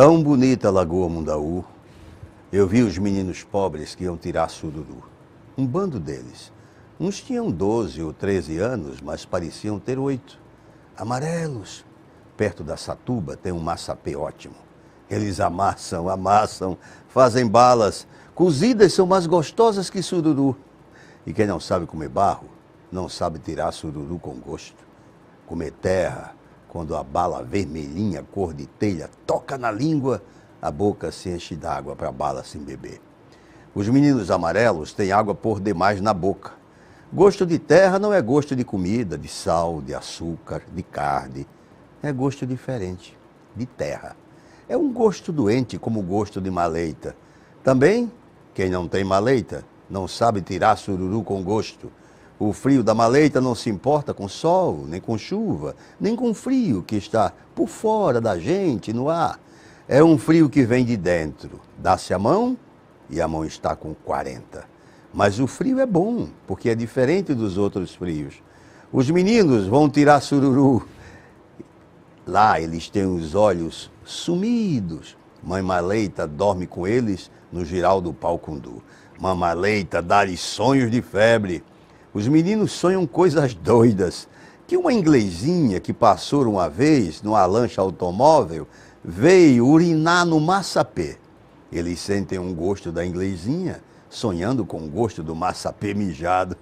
Tão bonita a Lagoa Mundaú. Eu vi os meninos pobres que iam tirar sururu. Um bando deles. Uns tinham 12 ou 13 anos, mas pareciam ter 8. Amarelos. Perto da Satuba tem um maçapê ótimo. Eles amassam, fazem balas. Cozidas são mais gostosas que sururu. E quem não sabe comer barro, não sabe tirar sururu com gosto. Comer terra, quando a bala vermelhinha, cor de telha, toca na língua, a boca se enche d'água para a bala se beber. Os meninos amarelos têm água por demais na boca. Gosto de terra não é gosto de comida, de sal, de açúcar, de carne. É gosto diferente, de terra. É um gosto doente como o gosto de maleita. Também, quem não tem maleita, não sabe tirar sururu com gosto. O frio da maleita não se importa com sol, nem com chuva, nem com frio que está por fora da gente, no ar. É um frio que vem de dentro. Dá-se a mão e a mão está com 40. Mas o frio é bom, porque é diferente dos outros frios. Os meninos vão tirar sururu. Lá eles têm os olhos sumidos. Mãe Maleita dorme com eles no giral do Paucundu. Mamãe Maleita dá-lhes sonhos de febre. Os meninos sonham coisas doidas. Que uma inglesinha que passou uma vez numa lancha automóvel veio urinar no maçapê. Eles sentem um gosto da inglesinha, sonhando com o gosto do maçapê mijado.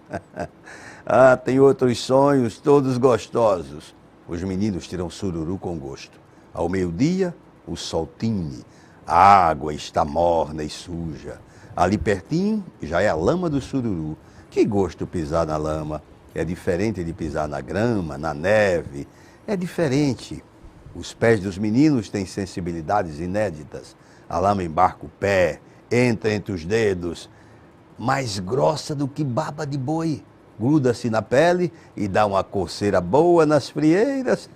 Ah, tem outros sonhos, todos gostosos. Os meninos tiram sururu com gosto. Ao meio-dia, o sol tine. A água está morna e suja. Ali pertinho já é a lama do sururu. Que gosto pisar na lama. É diferente de pisar na grama, na neve. É diferente. Os pés dos meninos têm sensibilidades inéditas. A lama embarca o pé, entra entre os dedos, mais grossa do que baba de boi. Gruda-se na pele e dá uma coceira boa nas frieiras.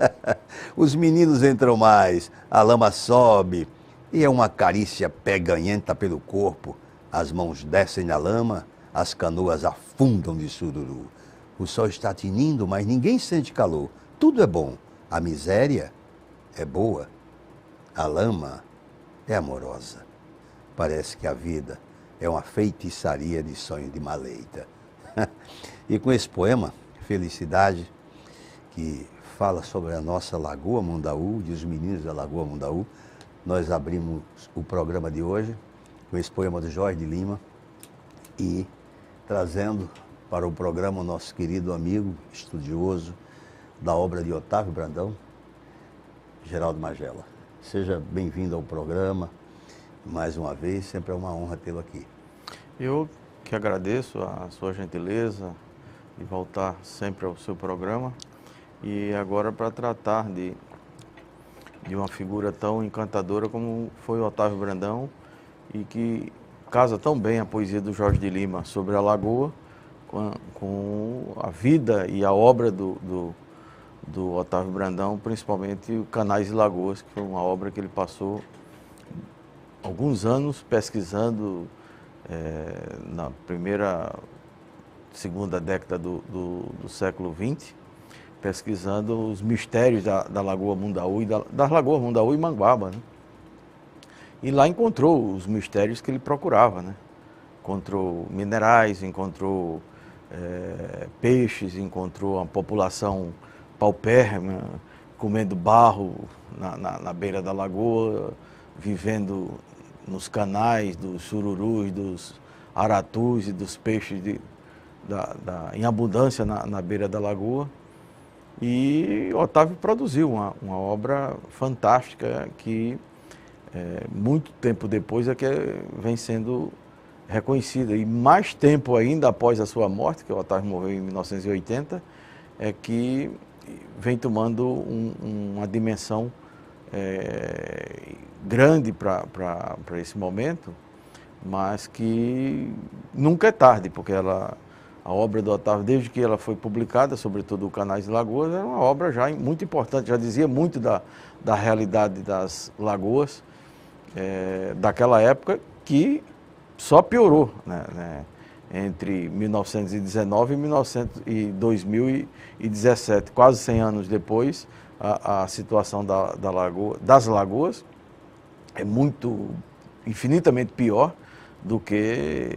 Os meninos entram mais, a lama sobe e é uma carícia peganhenta pelo corpo. As mãos descem na lama, as canoas afundam de sururu. O sol está tinindo, mas ninguém sente calor. Tudo é bom. A miséria é boa. A lama é amorosa. Parece que a vida é uma feitiçaria de sonho de maleita. E com esse poema, Felicidade, que fala sobre a nossa Lagoa Mundaú, e os meninos da Lagoa Mundaú, nós abrimos o programa de hoje com esse poema do Jorge de Lima e trazendo para o programa o nosso querido amigo, estudioso da obra de Otávio Brandão, Geraldo Magela. Seja bem-vindo ao programa, mais uma vez, sempre é uma honra tê-lo aqui. Eu que agradeço a sua gentileza de voltar sempre ao seu programa e agora para tratar de uma figura tão encantadora como foi o Otávio Brandão e que casa tão bem a poesia do Jorge de Lima sobre a Lagoa com a vida e a obra do Otávio Brandão, principalmente o Canais e Lagoas, que foi uma obra que ele passou alguns anos pesquisando na segunda década do século XX, pesquisando os mistérios da Lagoa Mundaú e das Lagoas Mundaú e Manguaba, né? E lá encontrou os mistérios que ele procurava, né? Encontrou minerais, encontrou peixes, encontrou uma população paupérrima, comendo barro na beira da lagoa, vivendo nos canais dos sururus, dos aratus e dos peixes em abundância na beira da lagoa. E Otávio produziu uma obra fantástica que, muito tempo depois, é que vem sendo reconhecida. E mais tempo ainda após a sua morte, que o Otávio morreu em 1980, é que vem tomando uma dimensão grande para esse momento, mas que nunca é tarde, porque a obra do Otávio, desde que ela foi publicada, sobretudo o Canais e Lagoas, era uma obra já muito importante, já dizia muito da realidade das lagoas daquela época, que só piorou, né, entre 1919 e 2017, quase 100 anos depois, a situação das lagoas é infinitamente pior do que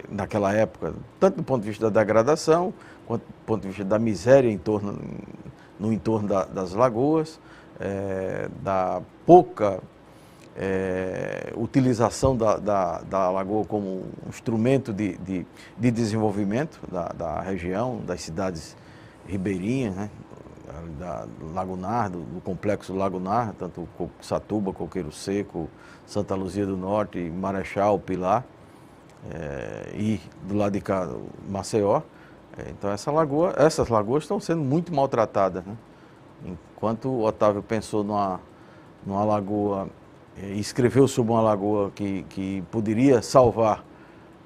naquela época, tanto do ponto de vista da degradação, quanto do ponto de vista da miséria no entorno das lagoas, da pouca utilização da lagoa como um instrumento de desenvolvimento da região, das cidades ribeirinhas, né? Da Lagunar, do complexo Lagunar, tanto Satuba, Coqueiro Seco, Santa Luzia do Norte, Marechal, Pilar, e do lado de cá, Maceió. Então essas lagoas estão sendo muito maltratadas, né? Enquanto o Otávio pensou numa lagoa, escreveu sobre uma lagoa que poderia salvar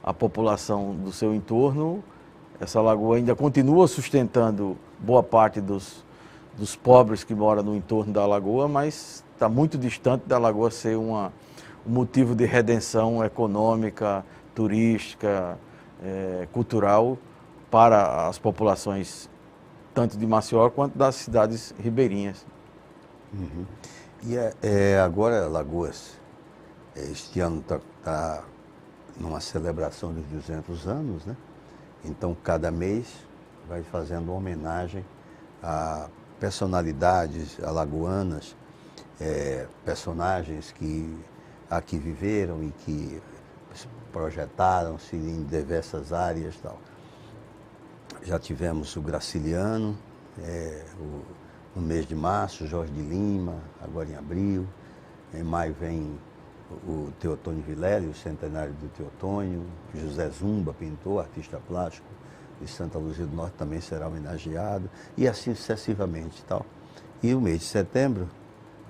a população do seu entorno, essa lagoa ainda continua sustentando boa parte dos pobres que moram no entorno da lagoa, mas está muito distante da lagoa ser um motivo de redenção econômica, turística, cultural para as populações tanto de Maceió quanto das cidades ribeirinhas. Uhum. E agora, Lagoas, este ano está numa celebração dos 200 anos, né? Então, cada mês vai fazendo uma homenagem a personalidades alagoanas, personagens que aqui viveram e que projetaram-se em diversas áreas e tal. Já tivemos o Graciliano, no mês de março, Jorge de Lima, agora em abril. Em maio vem o Teotônio Vilela, o centenário do Teotônio. José Zumba, pintor, artista plástico de Santa Luzia do Norte, também será homenageado. E assim sucessivamente tal. E o mês de setembro,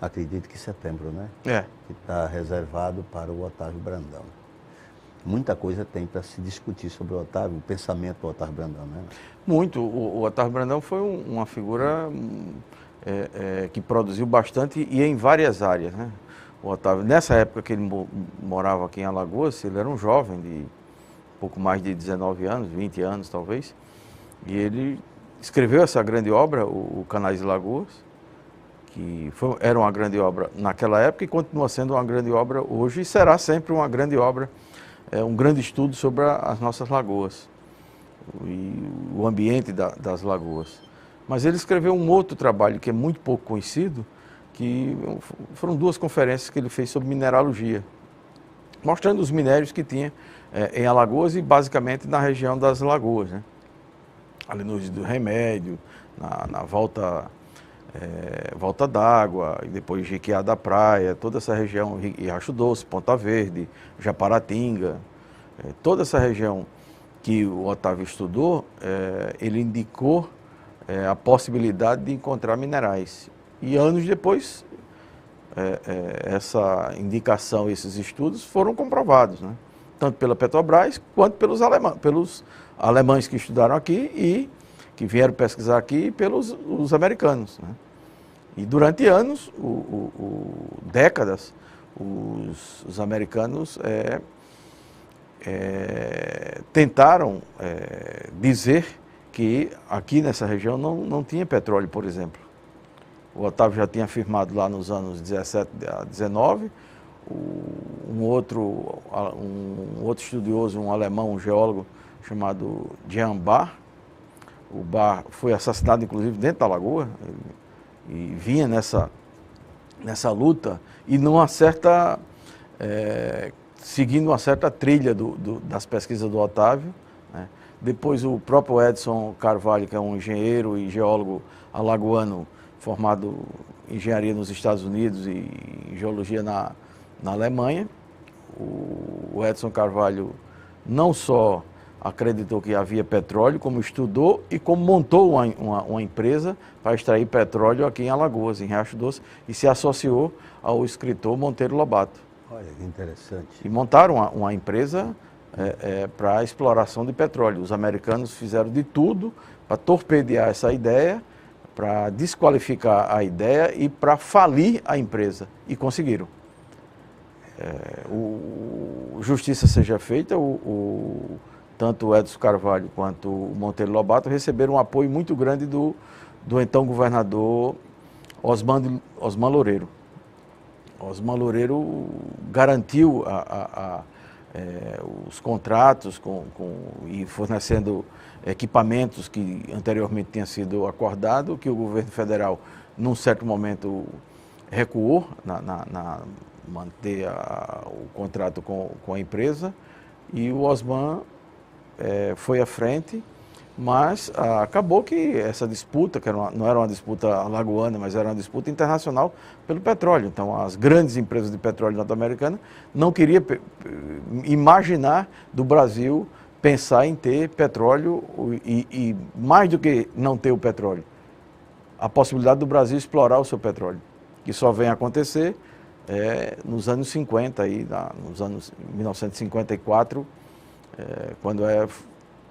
acredito que setembro, né? Que está reservado para o Otávio Brandão. Muita coisa tem para se discutir sobre o Otávio, o pensamento do Otávio Brandão, né? Muito. O Otávio Brandão foi uma figura que produziu bastante e em várias áreas, né? O Otávio, nessa época que ele morava aqui em Alagoas, ele era um jovem de pouco mais de 19 anos, 20 anos talvez, e ele escreveu essa grande obra, o Canais de Lagoas, que era uma grande obra naquela época e continua sendo uma grande obra hoje e será sempre uma grande obra, um grande estudo sobre as nossas lagoas e o ambiente das lagoas. Mas ele escreveu um outro trabalho que é muito pouco conhecido, que foram 2 conferências que ele fez sobre mineralogia, mostrando os minérios que tinha em Alagoas e basicamente na região das lagoas, né? Ali no Rio do Remédio, na Volta d'Água, e depois Jequiá da Praia, toda essa região, Riacho Doce, Ponta Verde, Japaratinga, toda essa região que o Otávio estudou, ele indicou a possibilidade de encontrar minerais. E anos depois, essa indicação, esses estudos foram comprovados, né? Tanto pela Petrobras quanto pelos alemães que estudaram aqui e que vieram pesquisar aqui e pelos os americanos, né? E durante anos, décadas, os americanos tentaram dizer que aqui nessa região não tinha petróleo, por exemplo. O Otávio já tinha afirmado lá nos anos 17 a 19, um outro estudioso, um alemão, um geólogo chamado Jean Barr. O Barr foi assassinado, inclusive, dentro da lagoa, e vinha nessa luta e seguindo uma certa trilha das pesquisas do Otávio, né? Depois o próprio Edson Carvalho, que é um engenheiro e geólogo alagoano, formado em engenharia nos Estados Unidos e em geologia na Alemanha. O Edson Carvalho não só acreditou que havia petróleo, como estudou e como montou uma empresa para extrair petróleo aqui em Alagoas, em Riacho Doce, e se associou ao escritor Monteiro Lobato. Olha, que interessante. E montaram uma empresa para a exploração de petróleo. Os americanos fizeram de tudo para torpedear essa ideia, para desqualificar a ideia e para falir a empresa. E conseguiram. Justiça seja feita, tanto o Edson Carvalho quanto o Monteiro Lobato receberam um apoio muito grande do então governador Osman Loureiro. Osman Loureiro garantiu os contratos e fornecendo equipamentos que anteriormente tinha sido acordado, que o governo federal, num certo momento, recuou na manter o contrato com a empresa, e o Osman foi à frente, mas acabou que essa disputa, que não era uma disputa alagoana, mas era uma disputa internacional pelo petróleo. Então, as grandes empresas de petróleo norte-americanas não queriam imaginar do Brasil pensar em ter petróleo e mais do que não ter o petróleo, a possibilidade do Brasil explorar o seu petróleo, que só vem acontecer nos anos 50, nos anos 1954, quando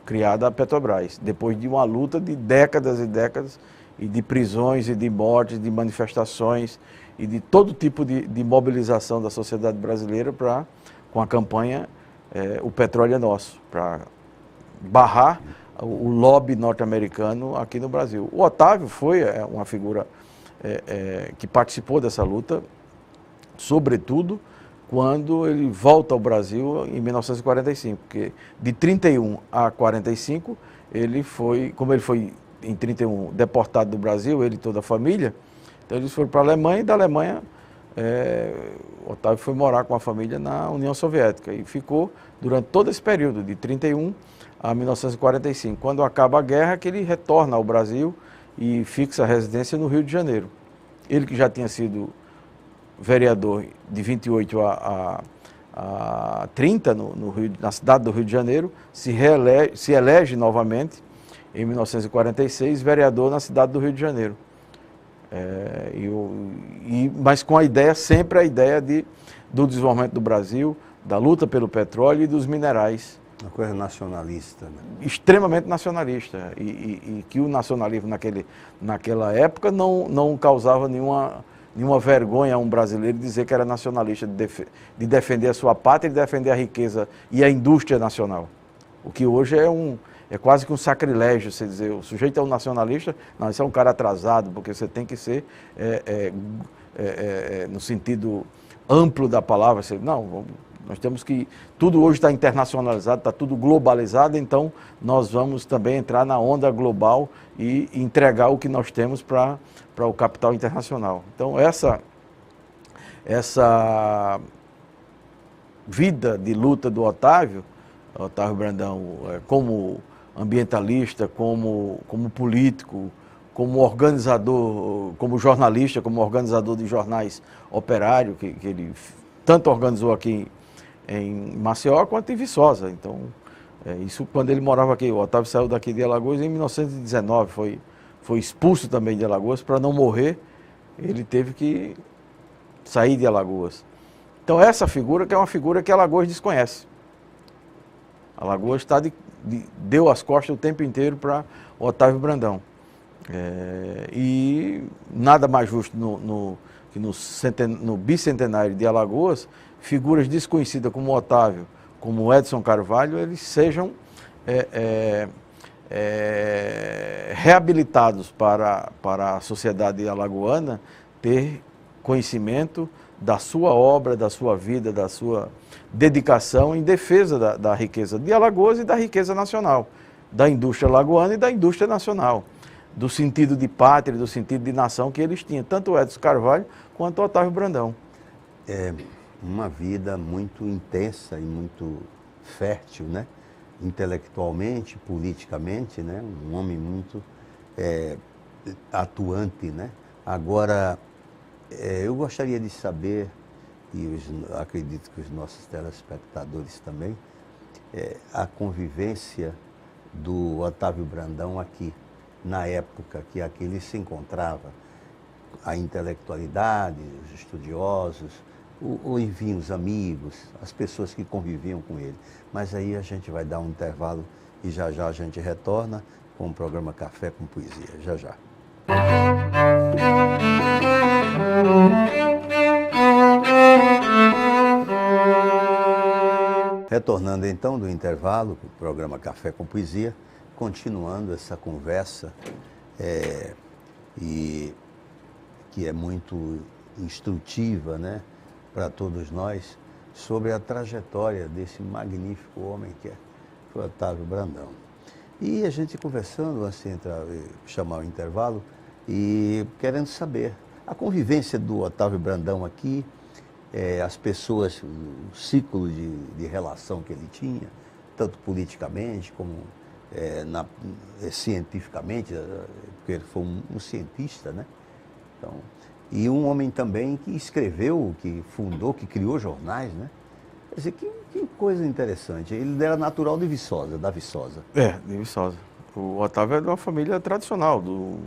criada a Petrobras, depois de uma luta de décadas e décadas, e de prisões, e de mortes, de manifestações, e de todo tipo de mobilização da sociedade brasileira com a campanha O Petróleo é Nosso, para barrar o lobby norte-americano aqui no Brasil. O Otávio foi uma figura que participou dessa luta, sobretudo quando ele volta ao Brasil em 1945, porque de 31 a 45, como ele foi em 31 deportado do Brasil, ele e toda a família, então eles foram para a Alemanha, e da Alemanha Otávio foi morar com a família na União Soviética e ficou durante todo esse período, de 31 a 1945. Quando acaba a guerra, que ele retorna ao Brasil e fixa a residência no Rio de Janeiro. Ele que já tinha sido vereador de 28 a 30 na cidade do Rio de Janeiro, se elege novamente em 1946 vereador na cidade do Rio de Janeiro. Mas com sempre a ideia do desenvolvimento do Brasil, da luta pelo petróleo e dos minerais. Uma coisa nacionalista, né? Extremamente nacionalista, e que o nacionalismo naquela época não causava nenhuma vergonha a um brasileiro dizer que era nacionalista, de defender a sua pátria e de defender a riqueza e a indústria nacional. O que hoje é quase que um sacrilégio, você dizer, o sujeito é um nacionalista, não, isso é um cara atrasado, porque você tem que ser, no sentido amplo da palavra, nós temos que, tudo hoje está internacionalizado, está tudo globalizado, então nós vamos também entrar na onda global e entregar o que nós temos para o capital internacional. Então essa vida de luta do Otávio Brandão, como ambientalista, como político, como organizador, como jornalista, como organizador de jornais operário, que ele tanto organizou aqui em Maceió quanto em Viçosa. Então, isso quando ele morava aqui. O Otávio saiu daqui de Alagoas em 1919, foi expulso também de Alagoas. Para não morrer, ele teve que sair de Alagoas. Então, essa figura que é uma figura que Alagoas desconhece. Alagoas deu as costas o tempo inteiro para o Otávio Brandão. E nada mais justo que no bicentenário de Alagoas, figuras desconhecidas como o Otávio, como o Edson Carvalho, eles sejam reabilitados para a sociedade alagoana ter conhecimento da sua obra, da sua vida, da sua dedicação em defesa da riqueza de Alagoas e da riqueza nacional, da indústria alagoana e da indústria nacional, do sentido de pátria, do sentido de nação que eles tinham, tanto o Edson Carvalho quanto o Otávio Brandão. Uma vida muito intensa e muito fértil, né? Intelectualmente, politicamente, né? Um homem muito atuante, né? Agora, eu gostaria de saber, e acredito que os nossos telespectadores também, a convivência do Otávio Brandão aqui, na época que aqui ele se encontrava, a intelectualidade, os estudiosos, enfim, os amigos, as pessoas que conviviam com ele. Mas aí a gente vai dar um intervalo e já a gente retorna com o programa Café com Poesia. Já já. Retornando então do intervalo, o programa Café com Poesia, continuando essa conversa e que é muito instrutiva, né? para todos nós sobre a trajetória desse magnífico homem que foi Otávio Brandão. E a gente conversando antes de chamar o intervalo e querendo saber a convivência do Otávio Brandão aqui, as pessoas, o ciclo de relação que ele tinha, tanto politicamente como cientificamente, porque ele foi um cientista, né? Então, e um homem também que escreveu, que fundou, que criou jornais, né? Quer dizer, que coisa interessante. Ele era natural de Viçosa, da Viçosa. De Viçosa. O Otávio é de uma família tradicional, do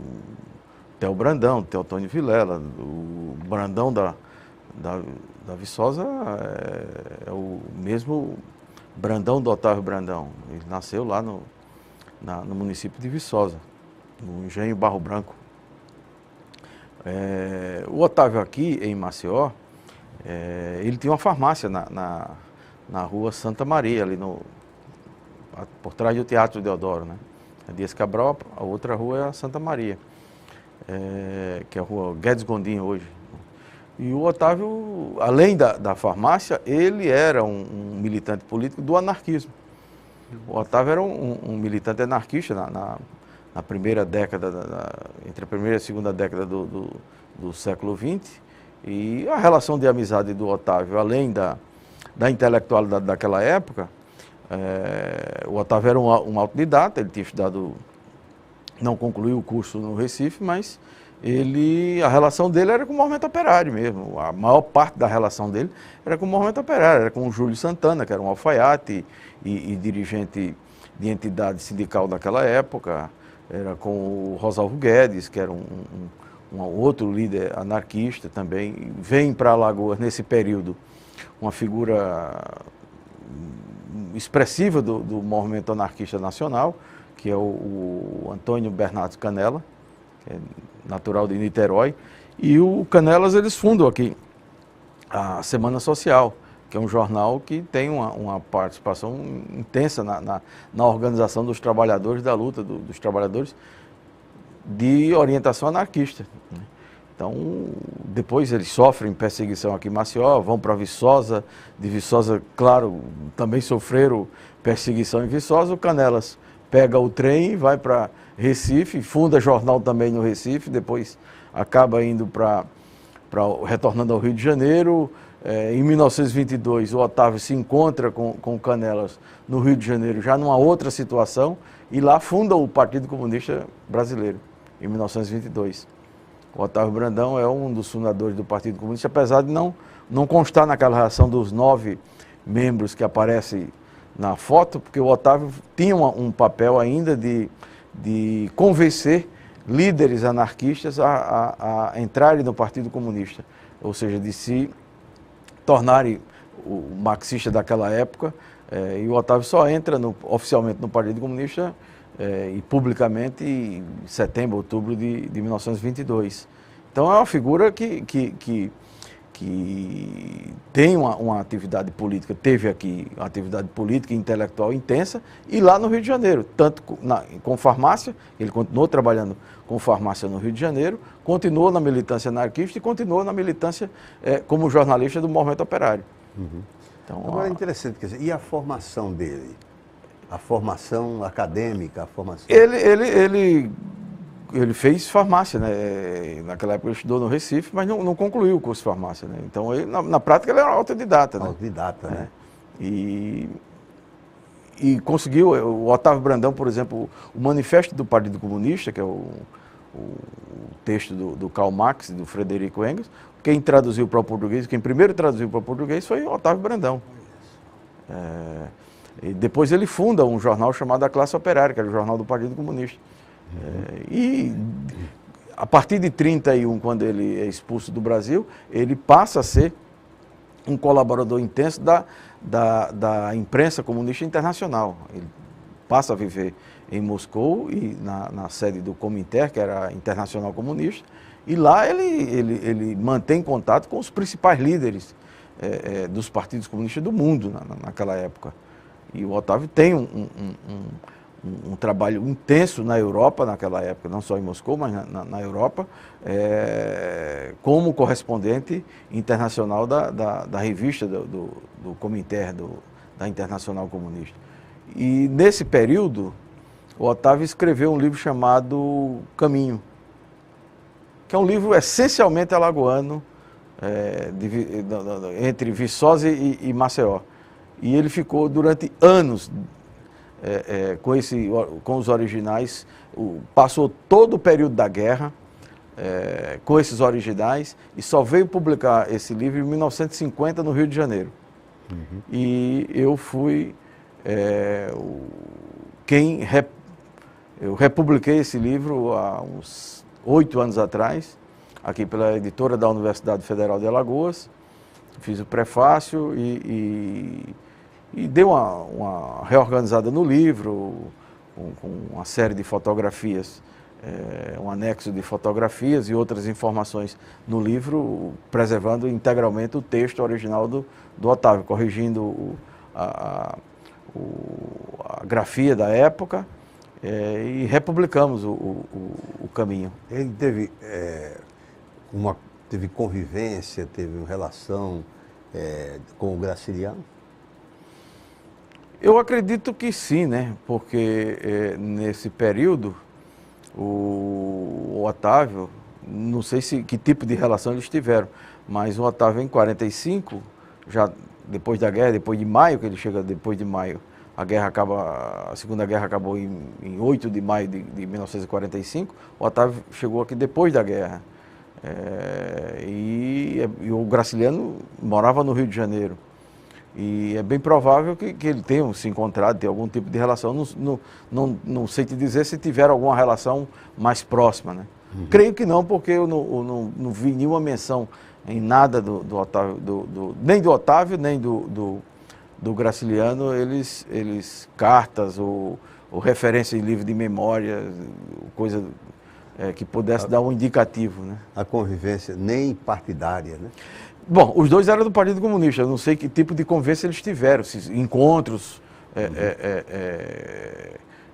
Theo Brandão, Teotônio Vilela. O Brandão da Viçosa é o mesmo Brandão do Otávio Brandão. Ele nasceu lá no município de Viçosa, no Engenho Barro Branco. O Otávio aqui em Maceió, ele tinha uma farmácia na rua Santa Maria, ali por trás do Teatro Deodoro, né? A Dias Cabral, a outra rua é a Santa Maria, que é a rua Guedes Gondim hoje. E o Otávio, além da farmácia, ele era um militante político do anarquismo. O Otávio era um militante anarquista na primeira década, entre a primeira e a segunda década do século XX. E a relação de amizade do Otávio, além da intelectualidade daquela época, o Otávio era um autodidata, ele tinha estudado, não concluiu o curso no Recife, mas a relação dele era com o movimento operário mesmo. A maior parte da relação dele era com o movimento operário, era com o Júlio Santana, que era um alfaiate e dirigente de entidade sindical daquela época, era com o Rosalvo Guedes, que era um outro líder anarquista também. Vem para Alagoas, nesse período, uma figura expressiva do movimento anarquista nacional, que é o Antônio Bernardes Canella, que é natural de Niterói, e o Canelas eles fundam aqui a Semana Social, que é um jornal que tem uma participação intensa na organização dos trabalhadores, da luta dos trabalhadores de orientação anarquista. Então, depois eles sofrem perseguição aqui em Maceió, vão para Viçosa, de Viçosa, claro, também sofreram perseguição em Viçosa. O Canelas pega o trem, vai para Recife, funda jornal também no Recife, depois acaba indo retornando ao Rio de Janeiro. Em 1922, o Otávio se encontra com o Canelas no Rio de Janeiro, já numa outra situação, e lá funda o Partido Comunista Brasileiro, em 1922. O Otávio Brandão é um dos fundadores do Partido Comunista, apesar de não constar naquela relação dos 9 membros que aparecem na foto, porque o Otávio tinha um papel ainda de convencer líderes anarquistas a entrarem no Partido Comunista, ou seja, de se tornarem o marxista daquela época, e o Otávio só entra oficialmente no Partido Comunista e publicamente em setembro, outubro de 1922. Então é uma figura que tem uma atividade política, teve aqui uma atividade política e intelectual intensa, e lá no Rio de Janeiro, tanto com farmácia, ele continuou trabalhando com farmácia no Rio de Janeiro, continuou na militância anarquista e continuou na militância como jornalista do movimento operário. Uhum. Então, agora é interessante, quer dizer, e a formação dele? A formação acadêmica, a formação... Ele fez farmácia, né? Naquela época ele estudou no Recife, mas não concluiu o curso de farmácia, né? Então, na prática, ele era autodidata, né? Autodidata, né? E conseguiu, o Otávio Brandão, por exemplo, o Manifesto do Partido Comunista, que é o texto do Karl Marx e do Frederico Engels, quem traduziu para o português, quem primeiro traduziu para o português foi o Otávio Brandão. E depois ele funda um jornal chamado A Classe Operária, que era o jornal do Partido Comunista. E a partir de 1931, quando ele é expulso do Brasil, ele passa a ser um colaborador intenso da imprensa comunista internacional. Ele passa a viver em Moscou, e na sede do Cominter, que era a Internacional Comunista, e lá ele mantém contato com os principais líderes dos partidos comunistas do mundo naquela época. E o Otávio tem um trabalho intenso na Europa naquela época, não só em Moscou, mas na Europa, como correspondente internacional da revista do Comitê da Internacional Comunista. E nesse período, o Otávio escreveu um livro chamado Caminho, que é um livro essencialmente alagoano, entre Viçosa e Maceió. E ele ficou durante anos com os originais, passou todo o período da guerra com esses originais e só veio publicar esse livro em 1950 no Rio de Janeiro. Uhum. E eu fui eu republiquei esse livro há uns 8 anos atrás, aqui pela editora da Universidade Federal de Alagoas. Fiz o prefácio e dei uma reorganizada no livro, com uma série de fotografias, um anexo de fotografias e outras informações no livro, preservando integralmente o texto original do Otávio, corrigindo a grafia da época, e republicamos o Caminho. Ele teve convivência, teve uma relação com o Graciliano? Eu acredito que sim, né? Porque nesse período o Otávio, não sei que tipo de relação eles tiveram, mas o Otávio em 45, já depois da guerra, depois de maio, que ele chega depois de maio, a Segunda Guerra acabou em 8 de maio de 1945, o Otávio chegou aqui depois da guerra. E o Graciliano morava no Rio de Janeiro. E é bem provável que ele tenha se encontrado, tenha algum tipo de relação. Não sei te dizer se tiveram alguma relação mais próxima, né? Uhum. Creio que não, porque eu não vi nenhuma menção em nada do Otávio, nem do Otávio, nem do Graciliano, eles cartas ou referência em livro de memória, coisa que pudesse dar um indicativo, né? A convivência nem partidária, né? Bom, os dois eram do Partido Comunista, eu não sei que tipo de convivência eles tiveram, encontros,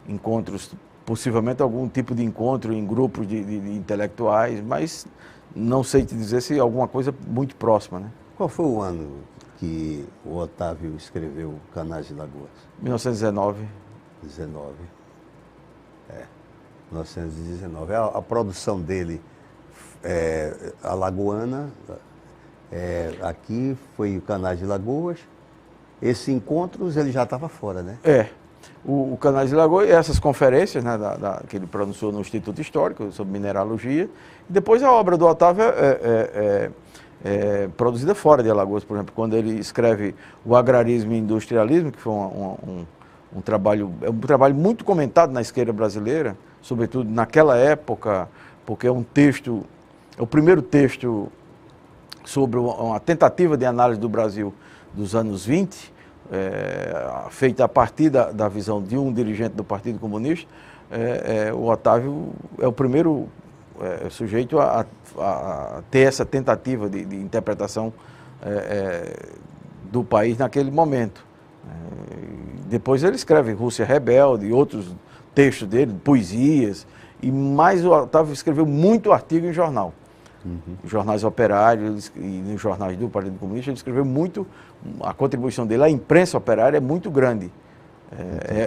encontros, possivelmente algum tipo de encontro em grupos de intelectuais, mas não sei te dizer se alguma coisa muito próxima, né? Qual foi o ano que o Otávio escreveu Canais de Lagoas? 1919. 1919. A produção dele alagoana, aqui foi o Canais de Lagoas. Esses encontros ele já estava fora, né? O Canais de Lagoas, essas conferências, né, que ele pronunciou no Instituto Histórico sobre mineralogia. E depois a obra do Otávio produzida fora de Alagoas, por exemplo, quando ele escreve o Agrarismo e Industrialismo, que foi um trabalho muito comentado na esquerda brasileira, sobretudo naquela época, porque é o primeiro texto sobre uma tentativa de análise do Brasil dos anos 20, feita a partir da visão de um dirigente do Partido Comunista. O Otávio é o primeiro sujeito a ter essa tentativa de interpretação do país naquele momento. Depois ele escreve Rússia Rebelde e outros textos dele, poesias, e mais o Otávio escreveu muito artigo em jornal. Uhum. Jornais operários e nos jornais do Partido Comunista, ele escreveu muito, a contribuição dele à imprensa operária é muito grande.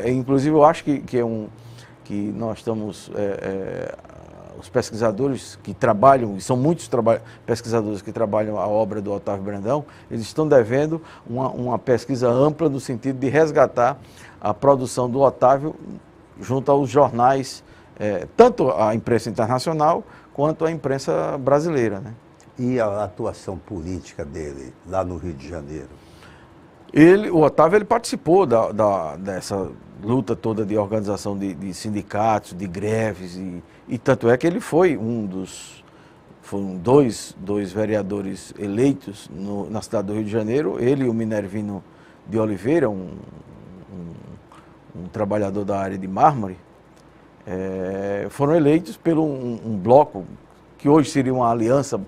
Inclusive eu acho que nós estamos, os pesquisadores que trabalham, e são muitos pesquisadores que trabalham a obra do Otávio Brandão, eles estão devendo uma pesquisa ampla no sentido de resgatar a produção do Otávio junto aos jornais, tanto a imprensa internacional quanto a imprensa brasileira, né? E a atuação política dele lá no Rio de Janeiro? O Otávio, ele participou dessa luta toda de organização de sindicatos, de greves, e tanto é que ele foi foram dois vereadores eleitos na cidade do Rio de Janeiro, ele e o Minervino de Oliveira, um trabalhador da área de mármore, foram eleitos pelo um bloco, que hoje seria uma aliança,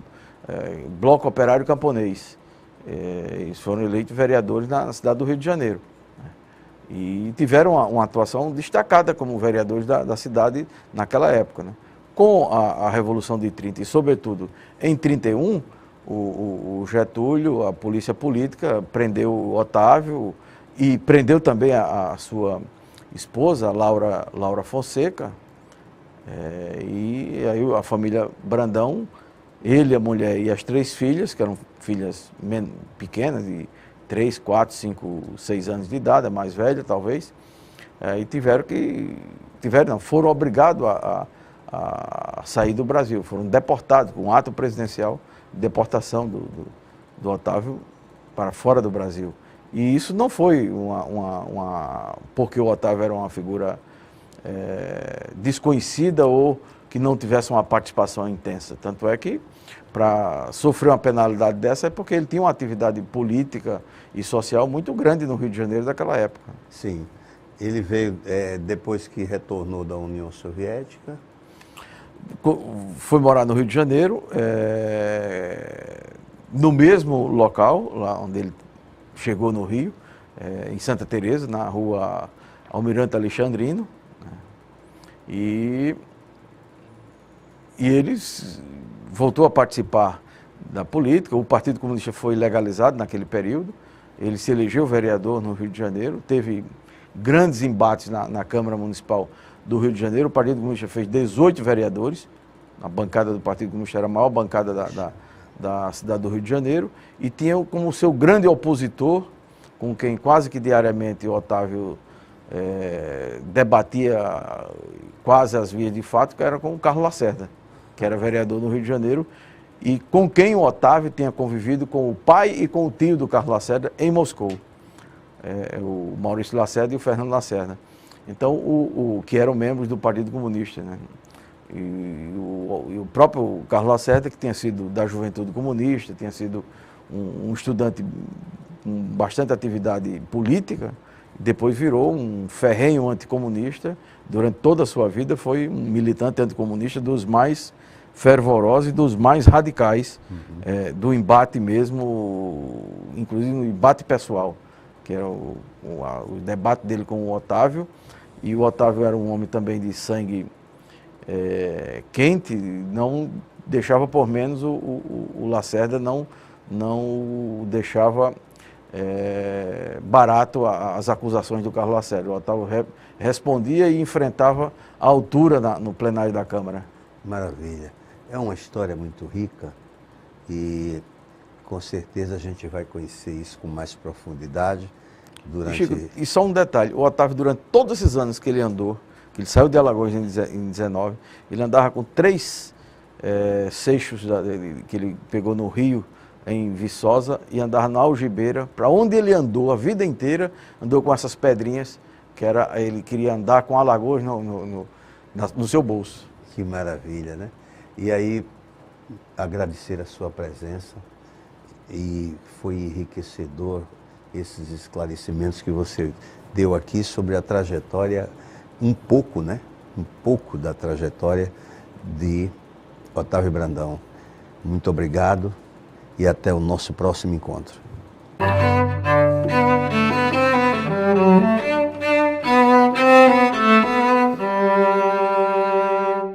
Bloco Operário Camponês. Eles foram eleitos vereadores na cidade do Rio de Janeiro. e tiveram uma atuação destacada como vereadores da cidade naquela época, né? Com a Revolução de 30 e, sobretudo, em 31, o Getúlio, a polícia política, prendeu o Otávio e prendeu também a sua esposa, Laura Fonseca, e aí a família Brandão, ele, a mulher e as 3 filhas, que eram filhas pequenas, de 3, 4, 5, 6 anos de idade, a mais velha talvez, e foram obrigados a sair do Brasil, foram deportados com um ato presidencial de deportação do Otávio para fora do Brasil. E isso não foi porque o Otávio era uma figura desconhecida ou que não tivesse uma participação intensa. Tanto é que, para sofrer uma penalidade dessa, é porque ele tinha uma atividade política e social muito grande no Rio de Janeiro daquela época. Sim. Ele veio depois que retornou da União Soviética. Foi morar no Rio de Janeiro, no mesmo local, lá onde ele chegou no Rio, em Santa Teresa, na rua Almirante Alexandrino, né? E ele voltou a participar da política. O Partido Comunista foi legalizado naquele período, ele se elegeu vereador no Rio de Janeiro, teve grandes embates na Câmara Municipal do Rio de Janeiro. O Partido Comunista fez 18 vereadores, a bancada do Partido Comunista era a maior bancada da cidade do Rio de Janeiro, e tinha como seu grande opositor, com quem quase que diariamente o Otávio debatia quase as vias de fato, que era com o Carlos Lacerda, que era vereador no Rio de Janeiro, e com quem o Otávio tinha convivido com o pai e com o tio do Carlos Lacerda em Moscou, o Maurício Lacerda e o Fernando Lacerda. Então, que eram membros do Partido Comunista, né? E o próprio Carlos Lacerda, que tinha sido da Juventude Comunista, tinha sido um estudante com bastante atividade política, depois virou um ferrenho anticomunista. Durante toda a sua vida foi um militante anticomunista dos mais fervorosos e dos mais radicais, do embate mesmo, inclusive no embate pessoal, que era o debate dele com o Otávio. E o Otávio era um homem também de sangue quente, não deixava por menos o Lacerda, não deixava barato as acusações do Carlos Lacerda. O Otávio respondia e enfrentava a altura no plenário da Câmara. Maravilha. É uma história muito rica e com certeza a gente vai conhecer isso com mais profundidade durante... Chico, e só um detalhe, o Otávio, durante todos esses anos que ele andou, que ele saiu de Alagoas em 19, ele andava com 3 seixos que ele pegou no Rio, em Viçosa, e andava na Algibeira. Para onde ele andou a vida inteira, andou com essas pedrinhas, ele queria andar com Alagoas no seu bolso. Que maravilha, né? E aí, agradecer a sua presença, e foi enriquecedor esses esclarecimentos que você deu aqui sobre a trajetória, um pouco da trajetória de Otávio Brandão. Muito obrigado e até o nosso próximo encontro.